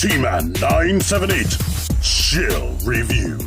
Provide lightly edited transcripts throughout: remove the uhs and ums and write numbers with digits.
T-Man 978 Chill Review.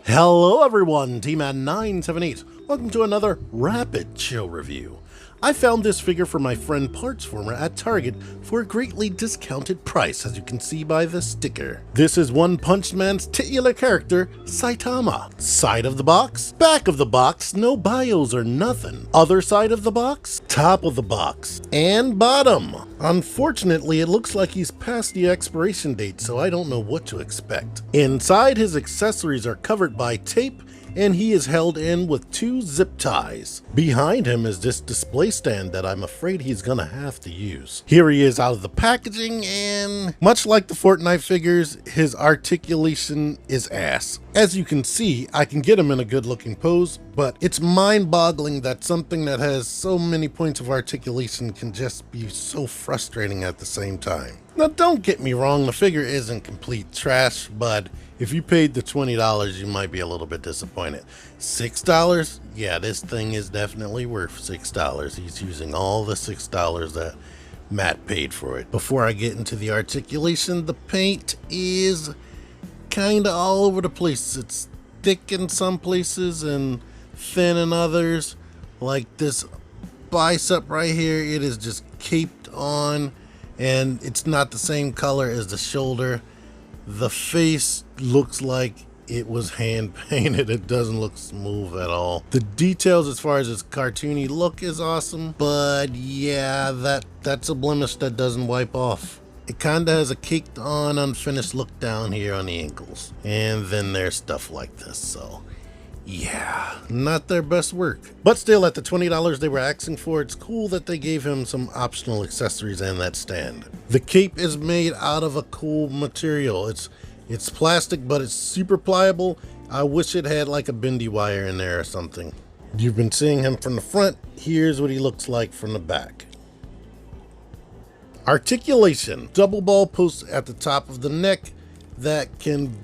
Hello everyone, T-Man 978. Welcome to another Rapid Chill Review. I found this figure from my friend Partsformer at Target for a greatly discounted price, as you can see by the sticker. This is One Punch Man's titular character, Saitama. Side of the box, back of the box, no bios or nothing. Other side of the box, top of the box, and bottom. Unfortunately, it looks like he's past the expiration date, so I don't know what to expect. Inside, his accessories are covered by tape, and he is held in with 2 zip ties. Behind him is this display stand that I'm afraid he's gonna have to use. Here he is out of the packaging, and much like the Fortnite figures, his articulation is ass. As you can see, I can get him in a good looking pose, but it's mind-boggling that something that has so many points of articulation can just be so frustrating at the same time. Now don't get me wrong, the figure isn't complete trash, but if you paid the $20, you might be a little bit disappointed. $6? Yeah, this thing is definitely worth $6. He's using all the $6 that Matt paid for it. Before I get into the articulation, the paint is kinda all over the place. It's thick in some places and thin in others. Like this bicep right here, it is just caped on, and it's not the same color as the shoulder. The face looks like it was hand painted. It doesn't look smooth at all. The details as far as its cartoony look is awesome, but yeah, that's a blemish that doesn't wipe off. It kinda has a caked on, unfinished look down here on the ankles. And then there's stuff like this, so yeah, not their best work. But still, at the $20 they were asking for, it's cool that they gave him some optional accessories and that stand. The cape is made out of a cool material. It's plastic, but it's super pliable. I wish it had like a bendy wire in there or something. You've been seeing him from the front. Here's what he looks like from the back. Articulation. Double ball post at the top of the neck that can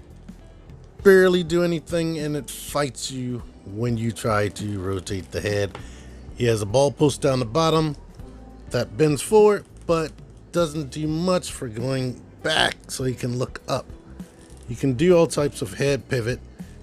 barely do anything, and it fights you when you try to rotate the head. He has a ball post down the bottom that bends forward but doesn't do much for going back, so he can look up. You can do all types of head pivot,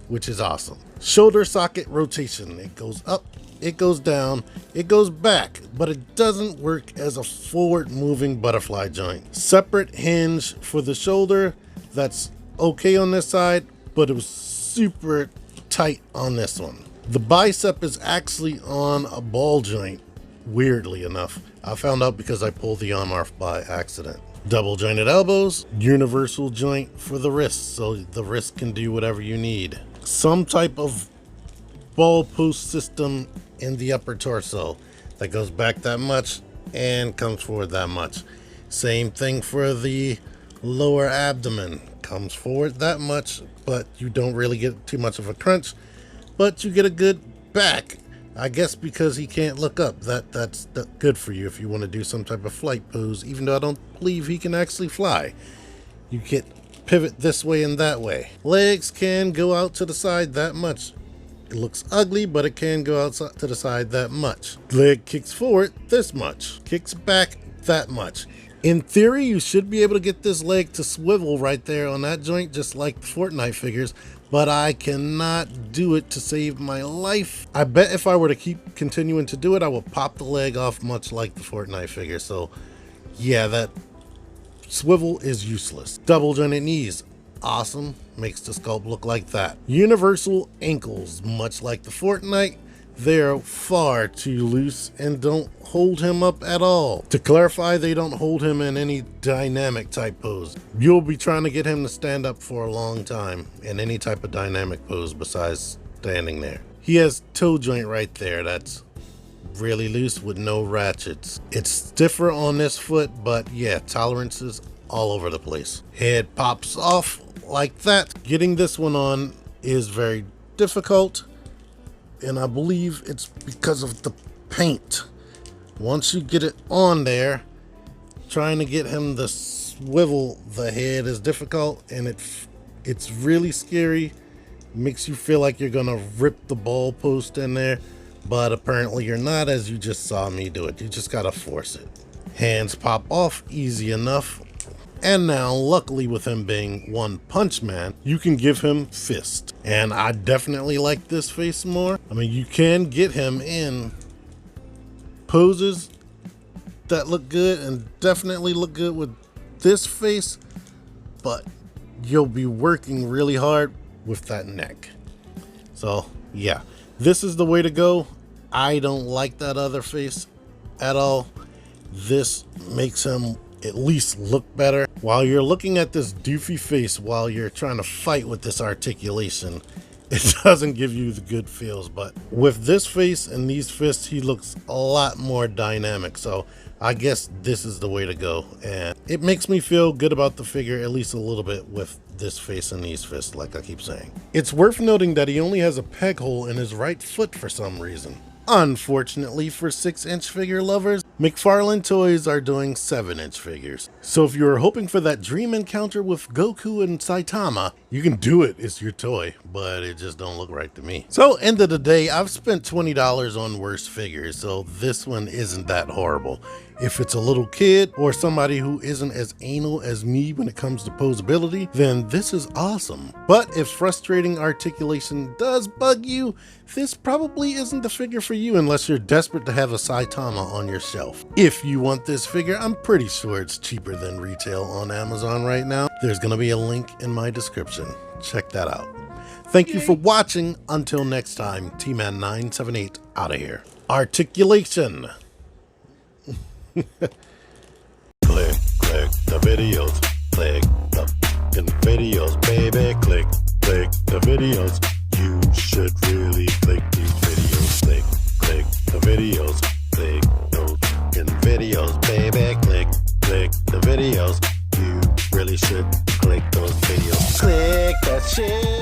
which is awesome. Shoulder socket rotation. It goes up, it goes down, it goes back, but it doesn't work as a forward moving butterfly joint. Separate hinge for the shoulder. That's okay on this side, but it was super tight on this one. The bicep is actually on a ball joint, weirdly enough. I found out because I pulled the arm off by accident. Double jointed elbows, universal joint for the wrist, so the wrist can do whatever you need. Some type of ball post system in the upper torso that goes back that much and comes forward that much. Same thing for the lower abdomen. Comes forward that much, but you don't really get too much of a crunch, but you get a good back. I guess because he can't look up, that's good for you if you want to do some type of flight pose, even though I don't believe he can actually fly. You get pivot this way and that way. Legs can go out to the side that much. It looks ugly, but it can go out to the side that much. Leg kicks forward this much, kicks back that much. In theory, you should be able to get this leg to swivel right there on that joint, just like the Fortnite figures, but I cannot do it to save my life. I bet if I were to keep continuing to do it, I will pop the leg off much like the Fortnite figure. So yeah, that swivel is useless. Double jointed knees. Awesome. Makes the sculpt look like that. Universal ankles, much like the Fortnite. They're far too loose and don't hold him up at all. To clarify, they don't hold him in any dynamic type pose. You'll be trying to get him to stand up for a long time in any type of dynamic pose besides standing there. He has toe joint right there that's really loose with no ratchets. It's stiffer on this foot, but yeah, tolerances all over the place. Head pops off like that. Getting this one on is very difficult, and I believe it's because of the paint. Once you get it on there, trying to get him to swivel the head is difficult, and it's really scary. Makes you feel like you're gonna rip the ball post in there, but apparently you're not, as you just saw me do it. You just gotta force it. Hands pop off easy enough. And now, luckily with him being One Punch Man, you can give him Fist. And I definitely like this face more. I mean, you can get him in poses that look good and definitely look good with this face, but you'll be working really hard with that neck. So yeah, this is the way to go. I don't like that other face at all. This makes him at least look better. While you're looking at this doofy face while you're trying to fight with this articulation, it doesn't give you the good feels. But with this face and these fists, he looks a lot more dynamic. So I guess this is the way to go. And it makes me feel good about the figure at least a little bit with this face and these fists, like I keep saying. It's worth noting that he only has a peg hole in his right foot for some reason. Unfortunately for 6-inch figure lovers, McFarlane Toys are doing 7-inch figures. So if you were hoping for that dream encounter with Goku and Saitama, you can do it. It's your toy, but it just don't look right to me. So end of the day, I've spent $20 on worse figures, so this one isn't that horrible. If it's a little kid or somebody who isn't as anal as me when it comes to posability, then this is awesome. But if frustrating articulation does bug you, this probably isn't the figure for you unless you're desperate to have a Saitama on your shelf. If you want this figure, I'm pretty sure it's cheaper than retail on Amazon right now. There's gonna be a link in my description. Check that out. Thank you for watching. Until next time, T-Man978 out of here. Articulation. Click the videos. Click the videos, baby. Click the videos. You should really click these videos. Click the videos. Click those videos, baby. Click the videos. You really should click those videos. Click that shit.